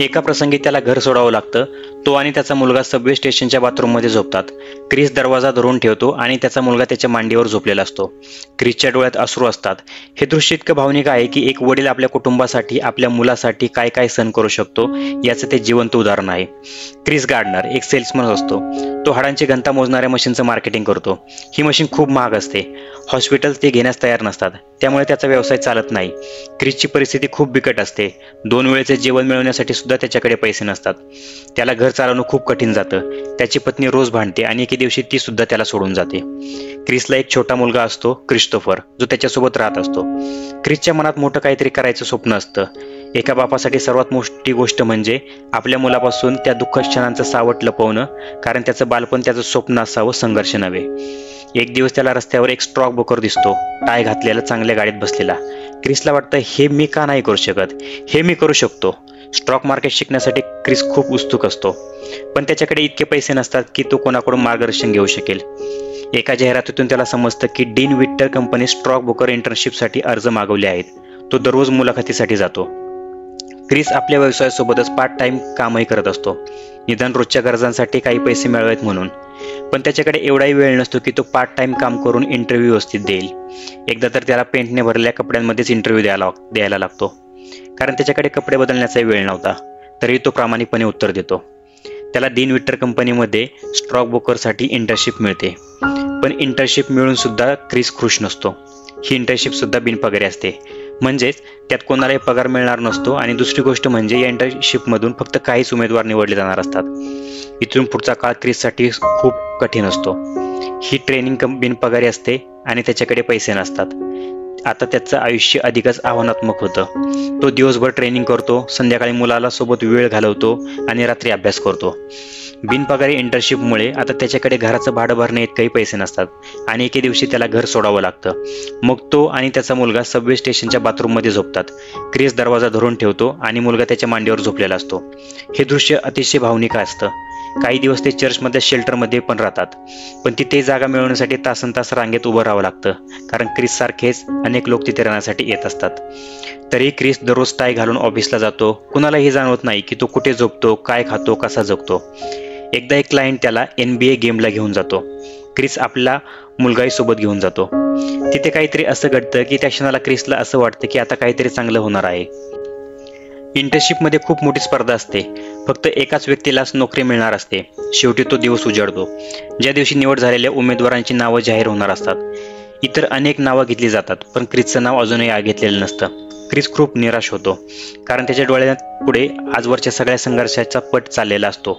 एका प्रसंगी त्याला घर सोडावं लागतं. तो आणि त्याचा मुलगा सबवे स्टेशनच्या बाथरूममध्ये झोपतात. क्रिस दरवाजा धरून ठेवतो आणि त्याचा मुलगा त्याच्या मांडीवर झोपलेला असतो. क्रिसच्या डोळ्यात अश्रू असतात. हे दृश्य इतकं भावनिक आहे की एक वडील आपल्या कुटुंबासाठी, आपल्या मुलासाठी काय काय सहन करू शकतो याचं ते जिवंत उदाहरण आहे. क्रिस गार्डनर एक सेल्समन असतो. तो हाडांची घनता मोजणाऱ्या मशीनचं मार्केटिंग करतो. ही मशीन खूप महाग असते. हॉस्पिटल ते घेण्यास तयार नसतात, त्यामुळे त्याचा व्यवसाय चालत नाही. क्रिसची परिस्थिती खूप बिकट असते. 2 वेळेचे जेवण मिळवण्यासाठी सुद्धा त्याच्याकडे पैसे नसतात. त्याला घर चालवणं खूप कठीण जातं. त्याची पत्नी रोज भांडते आणि एके दिवशी ती सुद्धा त्याला सोडून जाते. क्रिसला एक छोटा मुलगा असतो, क्रिस्टोफर, जो त्याच्यासोबत राहत असतो. क्रिसच्या मनात मोठं काहीतरी करायचं स्वप्न असतं. एका बापासाठी सर्वात मोठी गोष्ट म्हणजे आपल्या मुलापासून त्या दुःखद क्षणांचं सावट लपवणं, कारण त्याचं बालपण त्याचं स्वप्न असावं, संघर्ष नव्हे. एक दिवस त्याला रस्त्यावर एक स्टॉक ब्रोकर दिसतो, टाय घातलेला, चांगल्या गाडीत बसलेला. क्रिसला वाटतं, हे मी का नाही करू शकत, हे मी करू शकतो. स्टॉक मार्केट शिकण्यासाठी क्रिस खूप उत्सुक असतो, पण त्याच्याकडे इतके पैसे नसतात की तो कोणाकडून मार्गदर्शन घेऊ शकेल. एका जाहिरातीतून त्याला समजतं की Dean Victor company stock broker इंटर्नशिपसाठी अर्ज मागवले आहेत. तो दररोज मुलाखतीसाठी जातो. क्रिस आपल्या व्यवसायासोबतच पार्ट टाइम कामही करत असतो, निदान रोजच्या गरजांसाठी काही पैसे मिळवावेत म्हणून. पण त्याच्याकडे एवढाही वेळ नसतो की तो पार्ट टाइम काम करून इंटरव्ह्यू व्यवस्थित देईल. एकदा तर त्याला पेंटने भरलेल्या कपड्यांमध्येच इंटरव्ह्यू द्यायला लागतो, कारण त्याच्याकडे कपडे बदलण्याचा वेळ नव्हता. तरी तो प्रामाणिकपणे उत्तर देतो. त्याला डीन विक्टर कंपनीमध्ये स्टॉक ब्रोकरसाठी इंटर्नशिप मिळते. पण इंटर्नशिप मिळून सुद्धा क्रिस खुश नसतो. ही इंटर्नशिप सुद्धा बिनपगारी असते, म्हणजेच त्यात कोणालाही पगार मिळणार नसतो. आणि दुसरी गोष्ट म्हणजे या इंटर्नशिपमधून फक्त काहीच उमेदवार निवडले जाणार असतात. इथून पुढचा काळ क्रिससाठी खूप कठीण असतो. ही ट्रेनिंग बिनपगारी असते आणि त्याच्याकडे पैसे नसतात. आता त्याचं आयुष्य अधिकच आव्हानात्मक होतं. तो दिवसभर ट्रेनिंग करतो, संध्याकाळी मुलाला सोबत वेळ घालवतो आणि रात्री अभ्यास करतो. बिनपगारी इंटर्नशिपमुळे आता त्याच्याकडे घराचं भाडं भरणे इतकेही पैसे नसतात आणि एके दिवशी त्याला घर सोडावं लागतं. मग तो आणि त्याचा मुलगा सबवे स्टेशनच्या बाथरूममध्ये झोपतात. क्रिस दरवाजा धरून ठेवतो आणि मुलगा त्याच्या मांडीवर झोपलेला असतो. हे दृश्य अतिशय भावनिक असतं. काही दिवस ते चर्चमधल्या शेल्टरमध्ये पण राहतात, पण तिथे जागा मिळवण्यासाठी तासनतास रांगेत उभं राहावं लागतं, कारण क्रिस सारखेच अनेक लोक तिथे राहण्यासाठी येत असतात. तरी क्रिस दररोज टाय घालून ऑफिसला जातो. कुणालाही जाणवत नाही की तो कुठे झोपतो, काय खातो, कसा जगतो. एकदा एक क्लायंट त्याला NBA गेमला घेऊन जातो. क्रिस आपला मुलगाही सोबत घेऊन जातो. तिथे काहीतरी असं घडतं की त्या क्षणाला क्रिसला असं वाटतं की आता काहीतरी चांगलं होणार आहे. इंटर्नशिपमध्ये खूप मोठी स्पर्धा असते. फक्त एकाच व्यक्तीलाच नोकरी मिळणार असते. शेवटी तो दिवस उजाडतो, ज्या दिवशी निवड झालेल्या उमेदवारांची नावं जाहीर होणार असतात. इतर अनेक नावं घेतली जातात, पण क्रिसचं नाव अजूनही घेतलेलं नसतं. क्रिस खूप निराश होतो, कारण त्याच्या डोळ्यात पुढे आजवरच्या सगळ्या संघर्षाचा पट चाललेला असतो.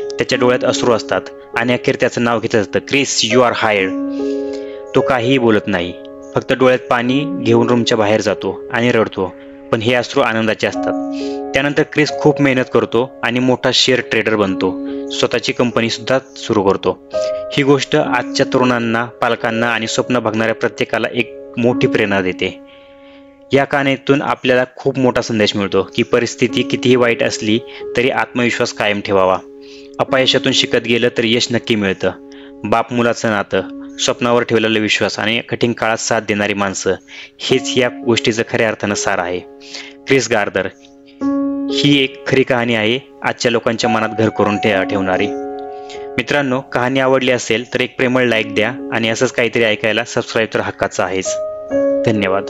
त्याच्या डोळ्यात अश्रू असतात आणि अखेर त्याचं नाव घेतलं जातं. Chris, you are hired. तो काहीही बोलत नाही, फक्त डोळ्यात पाणी घेऊन रूमच्या बाहेर जातो आणि रडतो. पण हे अश्रू आनंदाचे असतात. त्यानंतर क्रिस खूप मेहनत करतो आणि मोठा शेअर ट्रेडर बनतो. स्वतःची कंपनी सुद्धा सुरू करतो. ही गोष्ट आजच्या तरुणांना, पालकांना आणि स्वप्न बघणाऱ्या प्रत्येकाला एक मोठी प्रेरणा देते. या कहाणीतून आपल्याला खूप मोठा संदेश मिळतो की परिस्थिती कितीही वाईट असली तरी आत्मविश्वास कायम ठेवावा. अपयशातून शिकत गेलं तर यश नक्की मिळतं. बाप मुलाचं नातं, स्वप्नावर ठेवलेला विश्वास आणि कठीण काळात साथ देणारी माणसं, हेच या गोष्टीचं खऱ्या अर्थानं सार आहे. क्रिस गार्डनर ही एक खरी कहाणी आहे, आजच्या लोकांच्या मनात घर करून ठेवणारी. मित्रांनो, कहाणी आवडली असेल तर एक प्रेमळ लाईक द्या आणि असंच काहीतरी ऐकायला सबस्क्राईब तर हक्काचं आहेच. धन्यवाद.